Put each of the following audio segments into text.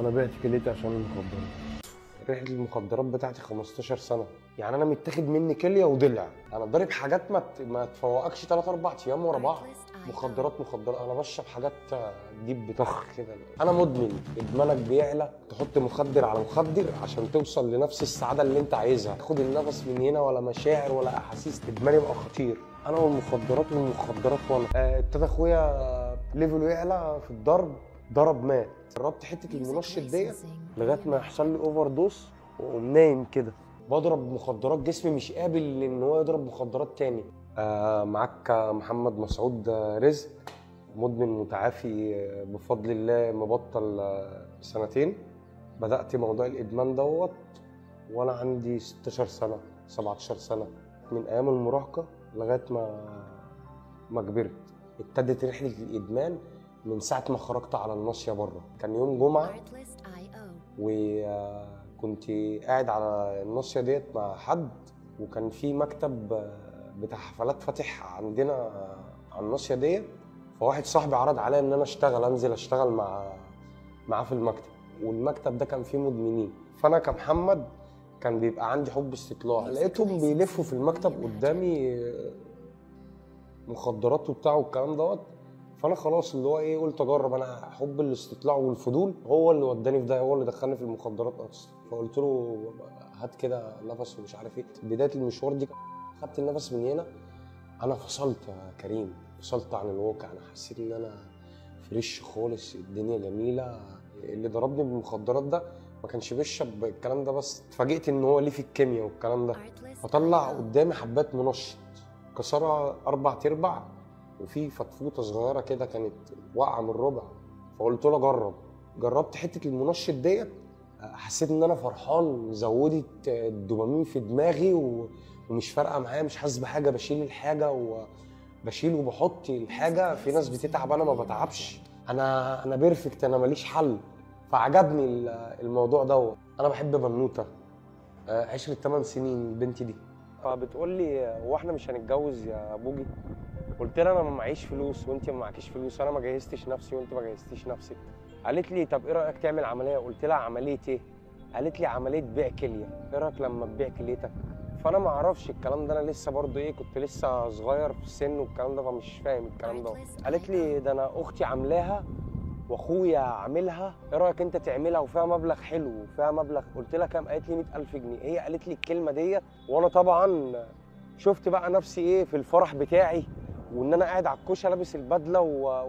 انا بعت كليتي عشان المخدرات. رحله المخدرات بتاعتي 15 سنه، يعني انا متاخد مني كليه وضلع. انا ضارب حاجات ما تفوقكش 3 4 ايام ورا بعض. مخدرات انا بشرب حاجات تجيب بطخ كده. انا مدمن، ادمانك بيعلى، تحط مخدر على مخدر عشان توصل لنفس السعاده اللي انت عايزها. تاخد النفس من هنا ولا مشاعر ولا احاسيس، ادمان يبقى خطير. انا والمخدرات وانا ابتدى اخويا ليفله يعلى في الضرب، ضرب مات. جربت حته المنشط ديت لغايه ما يحصل لي اوفر دوس واقوم نايم كده. بضرب مخدرات، جسمي مش قابل ان هو يضرب مخدرات تاني. معاك محمد مسعود رزق، مدمن متعافي بفضل الله، مبطل سنتين. بدأت موضوع الإدمان دوت وأنا عندي 16 سنة 17 سنة، من أيام المراهقة لغاية ما كبرت. ابتدت رحلة الإدمان من ساعة ما خرجت على الناصية بره. كان يوم جمعة وكنت قاعد على الناصية ديت مع حد، وكان في مكتب بتاع حفلات فاتح عندنا على الناصية ديت. فواحد صاحبي عرض عليا ان انا انزل اشتغل معاه في المكتب، والمكتب ده كان فيه مدمنين. فانا كمحمد كان بيبقى عندي حب استطلاع، لقيتهم بيلفوا في المكتب قدامي مخدرات وبتاع والكلام دوت. فانا خلاص اللي هو ايه، قلت اجرب. انا حب الاستطلاع والفضول هو اللي وداني في ده، هو اللي دخلني في المخدرات اصلا. فقلت له هات كده نفس ومش عارف ايه. بدايه المشوار دي خدت النفس من هنا، انا فصلت يا كريم، فصلت عن الواقع. انا حسيت ان انا فريش خالص، الدنيا جميله. اللي ضربني بالمخدرات ده ما كانش بيشرب الكلام ده بس، اتفاجئت ان هو ليه في الكيمياء والكلام ده. فطلع قدامي حبات منشط كسرها 4/4، وفي فتفوته صغيره كده كانت واقعه من ربع. فقلت له اجرب. جربت حته المنشط ديت، حسيت ان انا فرحان، زودت الدوبامين في دماغي ومش فارقه معايا، مش حاسس بحاجه. بشيل الحاجه وبشيل وبحط الحاجه. في ناس بتتعب، انا ما بتعبش. انا بيرفكت، انا ماليش حل. فعجبني الموضوع دوت. انا بحب بنوته، عشرة 8 سنين البنت دي. فبتقول لي هو احنا مش هنتجوز يا بوجي؟ قلت لها انا ما معيش فلوس وانت ما معكيش فلوس، انا ما جهزتش نفسي وانت ما جهزتيش نفسك. قالت لي طب ايه رايك تعمل عمليه؟ قلت لها عمليه ايه؟ قالت لي عمليه بيع كليه. ايه رايك لما تبيع كليتك؟ فانا ما اعرفش الكلام ده، انا لسه برضو ايه، كنت لسه صغير في السن والكلام ده، فمش فاهم الكلام ده. قالت لي ده انا اختي عاملاها واخويا عاملها، ايه رايك انت تعملها وفيها مبلغ حلو وفيها مبلغ. قلت لها كام؟ قالت لي 100,000 جنيه. هي قالت لي الكلمه ديت وانا طبعا شفت بقى نفسي ايه في الفرح بتاعي، وان انا قاعد على الكوشه لابس البدله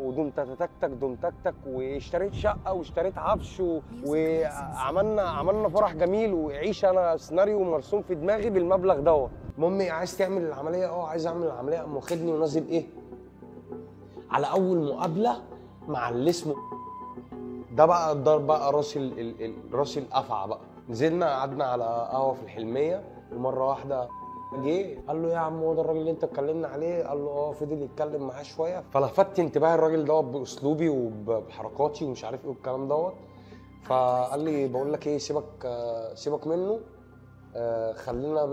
ودوم تك دوم تك، واشتريت شقه واشتريت عفش وعملنا فرح جميل وعيشه. انا سيناريو مرسوم في دماغي بالمبلغ دوت. المهم عايز تعمل العمليه؟ عايز اعمل العمليه. قام واخدني ونازل ايه على اول مقابله مع اللي اسمه ده بقى راسي القفعه بقى. نزلنا قعدنا على قهوه في الحلميه، ومره واحده جه قال له يا عم هو ده الراجل اللي انت اتكلمنا عليه؟ قال له فضل يتكلم معاه شويه. فلفت انتباه الراجل دوت باسلوبي وبحركاتي ومش عارف ايه والكلام دوت. فقال لي بقول لك ايه، سيبك منه، خلينا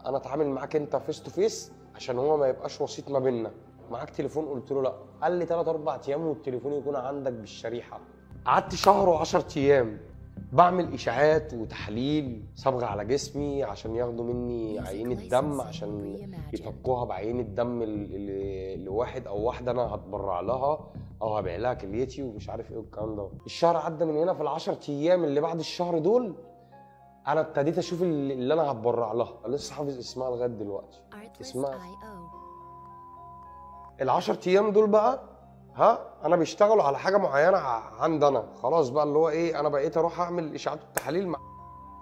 انا اتعامل معاك انت فيس تو فيس عشان هو ما يبقاش وسيط ما بيننا. معاك تليفون؟ قلت له لا. قال لي 3 4 ايام والتليفون يكون عندك بالشريحه. قعدت شهر و10 ايام بعمل اشاعات وتحاليل صبغه على جسمي عشان ياخدوا مني عينه دم، عشان يفكوها بعينه دم لواحد او واحده انا هتبرع لها او هبيع لها كليتي ومش عارف ايه والكلام ده. الشهر عدى من هنا. في ال10 ايام اللي بعد الشهر دول انا ابتديت اشوف اللي انا هتبرع لها. لسه حافظ اسمها لغايه دلوقتي. اسمها ال10 ايام دول بقى انا بيشتغلوا على حاجه معينه عندي انا. خلاص بقى اللي هو ايه، انا بقيت اروح اعمل اشاعات والتحاليل مع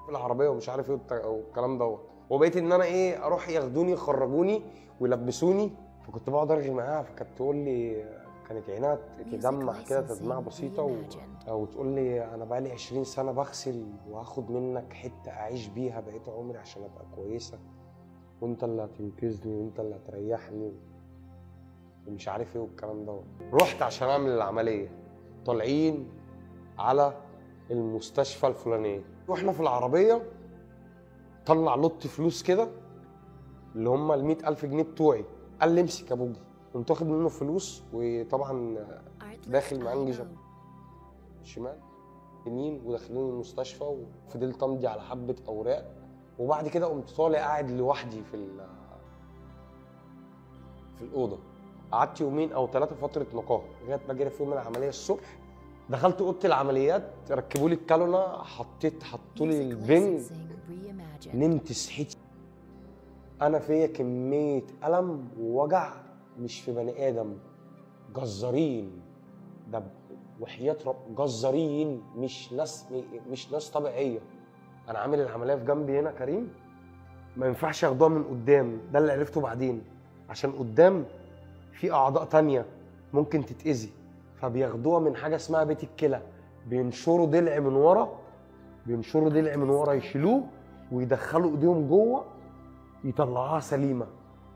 في العربيه ومش عارف ايه والكلام دوت. وبقيت ان انا ايه، اروح ياخدوني يخرجوني ويلبسوني. فكنت بقعد ارغي معاها، فكانت تقول لي، كانت عينها تدمع كده تدمع بسيطه وتقول لي انا بقالي 20 سنه بغسل وهاخد منك حته اعيش بيها بقيت عمري عشان ابقى كويسه، وانت اللي هتنقذني وانت اللي هتريحني ومش عارف ايه والكلام دوت. رحت عشان اعمل العمليه. طالعين على المستشفى الفلانيه، واحنا في العربيه طلع لط فلوس كده اللي هم ال 100,000 جنيه بتوعي. قال لي امسك يا بوجي. قمت واخد منه فلوس، وطبعا داخل معنجي شمال يمين وداخلين المستشفى، وفضلت امضي على حبه اوراق. وبعد كده قمت طالع قاعد لوحدي في الاوضه. قعدت يومين او 3 فتره نقاهه لغايه ما جرى في يوم العمليه الصبح. دخلت اوضه العمليات، ركبوا لي الكالونه، حطوا لي البنج، نمت صحيت. انا فيا كميه الم ووجع مش في بني ادم، جزارين ده، وحياة رب جزارين، مش ناس طبيعيه. انا عامل العمليه في جنبي هنا كريم، ما ينفعش ياخدوها من قدام، ده اللي عرفته بعدين، عشان قدام في اعضاء تانية ممكن تتاذي، فبياخدوها من حاجه اسمها بيت الكلى. بينشروا ضلع من ورا، يشيلوه ويدخلوا ايديهم جوه يطلعوها سليمه.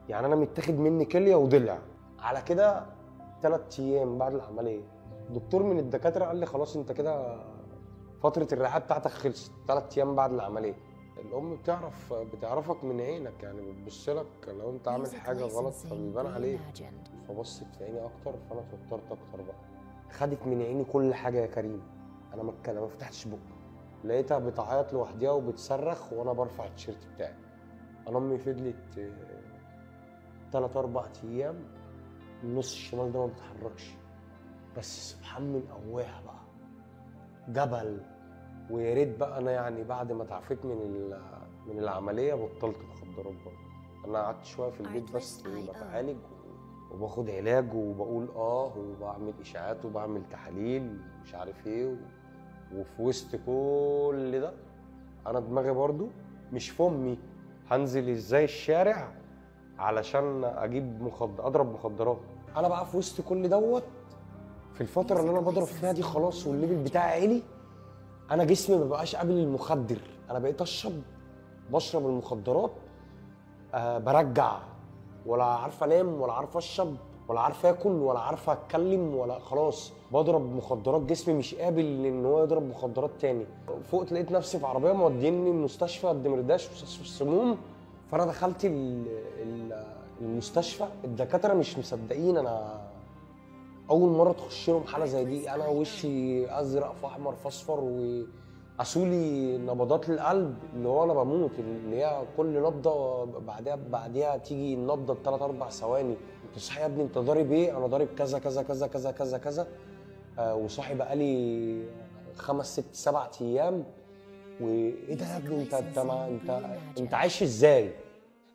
يعني انا متاخد مني كليه وضلع. على كده 3 ايام بعد العمليه دكتور من الدكاتره قال لي خلاص انت كده فتره الرعايه بتاعتك خلصت. 3 ايام بعد العمليه. الام بتعرفك من عينك، يعني بتبص لك لو انت عامل حاجه غلط فبيبان عليك. فبصت في عيني اكتر، فانا اتوترت اكتر بقى. خدت من عيني كل حاجه يا كريم. انا ما فتحتش بقي، لقيتها بتعيط لوحديها وبتصرخ وانا برفع التيشيرت بتاعي. انا امي فضلت 3-4 ايام النص الشمال ده ما بيتحركش، بس سبحان من قواها بقى جبل. ويا ريت بقى انا يعني بعد ما اتعافيت من العمليه بطلت مخدرات برضه. انا قعدت شويه في البيت بس بتعالج وباخد علاج وبقول وبعمل اشاعات وبعمل تحاليل مش عارف ايه وفي وسط كل ده انا دماغي برضه مش في امي. هنزل ازاي الشارع علشان اضرب مخدرات؟ انا بقى في وسط كل دوت، في الفتره اللي انا بضرب فيها دي خلاص والليفل بتاعي عالي، انا جسمي ما بقاش قابل للمخدر. انا بقيت بشرب المخدرات برجع، ولا عارف انام ولا عارف اشرب ولا عارف اكل ولا عارف اتكلم، ولا خلاص بضرب مخدرات، جسمي مش قابل ان هو يضرب مخدرات تاني. فوقت لقيت نفسي في عربيه موديني المستشفى الدمرداش، مستشفى السموم. فانا دخلت المستشفى، الدكاتره مش مصدقين انا اول مره تخش لهم حاله زي دي. انا وشي ازرق في احمر في اصفر، وقاسولي نبضات القلب اللي هو انا بموت، اللي هي كل نبضه بعديها تيجي النبضه ب3-4 ثواني. انت صاحي يا ابني؟ انت ضارب ايه؟ انا ضارب كذا كذا كذا كذا كذا كذا. وصاحي بقالي 5-6-7 ايام. وايه ده يا ابني؟ انت عايش ازاي؟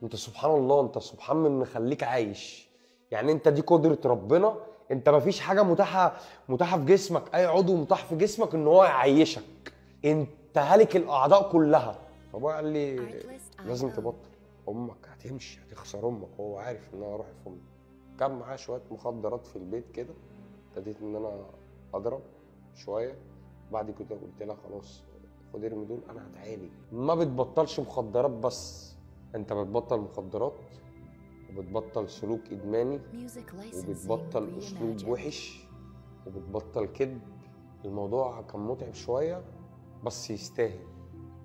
انت سبحان الله، انت سبحان من مخليك عايش. يعني انت دي قدرة ربنا. انت مفيش حاجة متاحة في جسمك، اي عضو متاح في جسمك ان هو يعيشك. انت هالك الاعضاء كلها. بابا قال لي لازم تبطل، امك هتمشي، هتخسر امك. هو عارف ان انا روحي في امي. كان معايا شوية مخدرات في البيت كده، ابتديت ان انا اضرب شوية. بعد كده قلت لها خلاص خد ارمي دول، انا هتعالج. ما بتبطلش مخدرات بس، انت بتبطل مخدرات وبتبطل سلوك ادماني وبتبطل اسلوب وحش وبتبطل كذب. الموضوع كان متعب شويه بس يستاهل.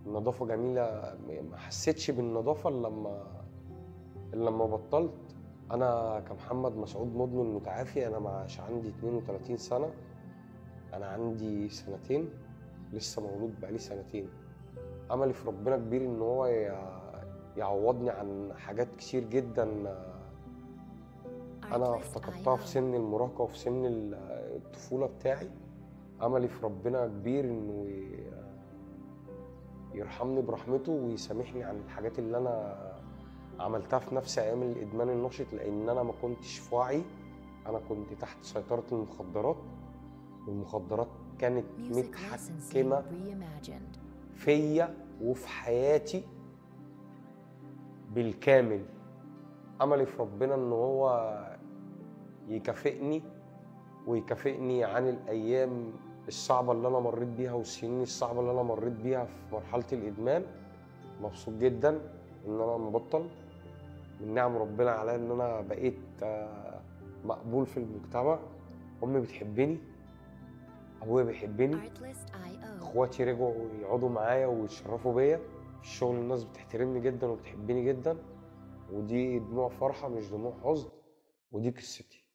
النظافه جميله، ما حسيتش بالنظافه الا لما بطلت. انا كمحمد مسعود مدمن متعافي، انا مش عندي 32 سنه، انا عندي 2 سنين، لسه مولود بقالي 2 سنين. املي في ربنا كبير ان هو يعوضني عن حاجات كتير جدا انا افتقدتها في سن المراهقه وفي سن الطفوله بتاعي. املي في ربنا كبير انه يرحمني برحمته ويسامحني عن الحاجات اللي انا عملتها في نفسي ايام الادمان النشط، لان انا ما كنتش في وعي. انا كنت تحت سيطره المخدرات، والمخدرات كانت متحكمه فيا وفي حياتي بالكامل. املي في ربنا ان هو يكافئني عن الايام الصعبه اللي انا مريت بيها والسنين الصعبه اللي انا مريت بيها في مرحله الادمان. مبسوط جدا ان انا مبطل، من نعم ربنا عليا ان انا بقيت مقبول في المجتمع. امي بتحبني، ابويا بيحبني، اخواتي رجعوا يقعدوا معايا ويتشرفوا بيا في الشغل. الناس بتحترمني جدا وبتحبني جدا، ودي دموع فرحه مش دموع حزن. ودي قصتي.